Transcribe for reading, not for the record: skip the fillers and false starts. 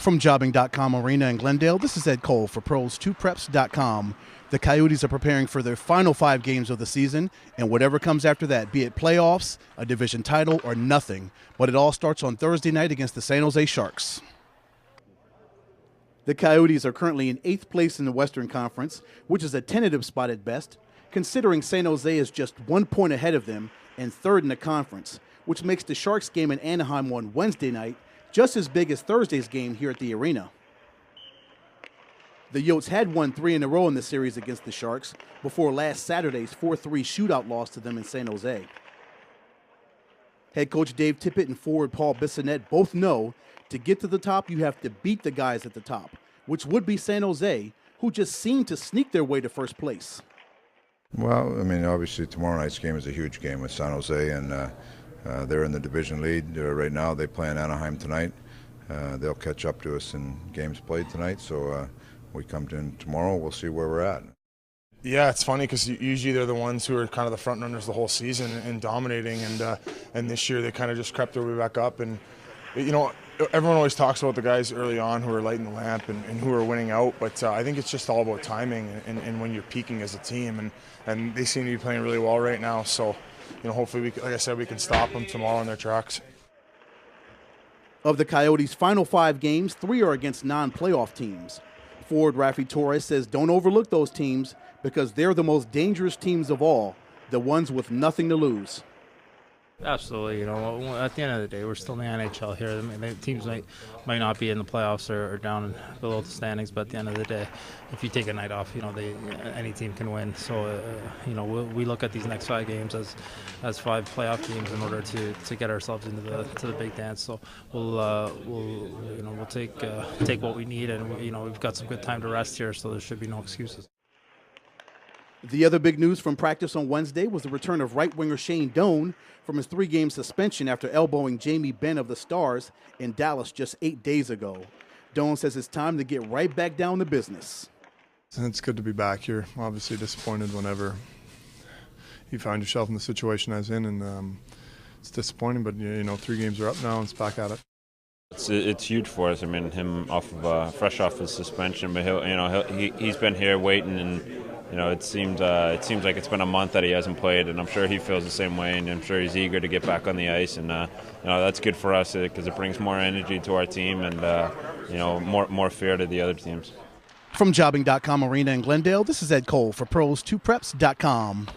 From jobbing.com Arena in Glendale, this is Ed Cole for Pros2Preps.com. The Coyotes are preparing for their final 5 games of the season, and whatever comes after that, be it playoffs, a division title, or nothing. But it all starts on Thursday night against the San Jose Sharks. The Coyotes are currently in 8th place in the Western Conference, which is a tentative spot at best, considering San Jose is just 1 point ahead of them and 3rd in the conference, which makes the Sharks game in Anaheim on Wednesday night just as big as Thursday's game here at the arena. The Yotes had won 3 in a row in the series against the Sharks before last Saturday's 4-3 shootout loss to them in San Jose. Head coach Dave Tippett and forward Paul Bissonnette both know to get to the top, you have to beat the guys at the top, which would be San Jose, who just seemed to sneak their way to first place. Well, I mean, obviously tomorrow night's game is a huge game with San Jose, and they're in the division lead right now. They play in Anaheim tonight. They'll catch up to us in games played tonight, so we come in tomorrow, we'll see where we're at. Yeah, it's funny because usually they're the ones who are kind of the front runners the whole season and dominating, and this year they kind of just crept their way back up. And you know, everyone always talks about the guys early on who are lighting the lamp and who are winning out, but I think it's just all about timing and when you're peaking as a team, and they seem to be playing really well right now. So, you know, hopefully, like I said, we can stop them tomorrow on their tracks. Of the Coyotes' final 5 games, 3 are against non-playoff teams. Forward Rafi Torres says don't overlook those teams because they're the most dangerous teams of all, the ones with nothing to lose. Absolutely. You know, at the end of the day, we're still in the NHL here. I mean, the teams might not be in the playoffs or down below the standings, but at the end of the day, if you take a night off, you know, any team can win. So, you know, we look at these next 5 games as 5 playoff games in order to get ourselves into the big dance. So we'll take what we need, and you know, we've got some good time to rest here, so there should be no excuses. The other big news from practice on Wednesday was the return of right winger Shane Doan from his 3-game suspension after elbowing Jamie Benn of the Stars in Dallas just 8 days ago. Doan says it's time to get right back down to business. It's good to be back here. Obviously disappointed whenever you find yourself in the situation I was in, and it's disappointing, but you know, 3 games are up now and it's back at it. It's huge for us. I mean, him fresh off his suspension, but he's been here waiting, and you know, it seems like it's been a month that he hasn't played, and I'm sure he feels the same way, and I'm sure he's eager to get back on the ice, and you know, that's good for us because it brings more energy to our team and you know, more fear to the other teams. From jobbing.com Arena in Glendale, this is Ed Cole for Pros2Preps.com.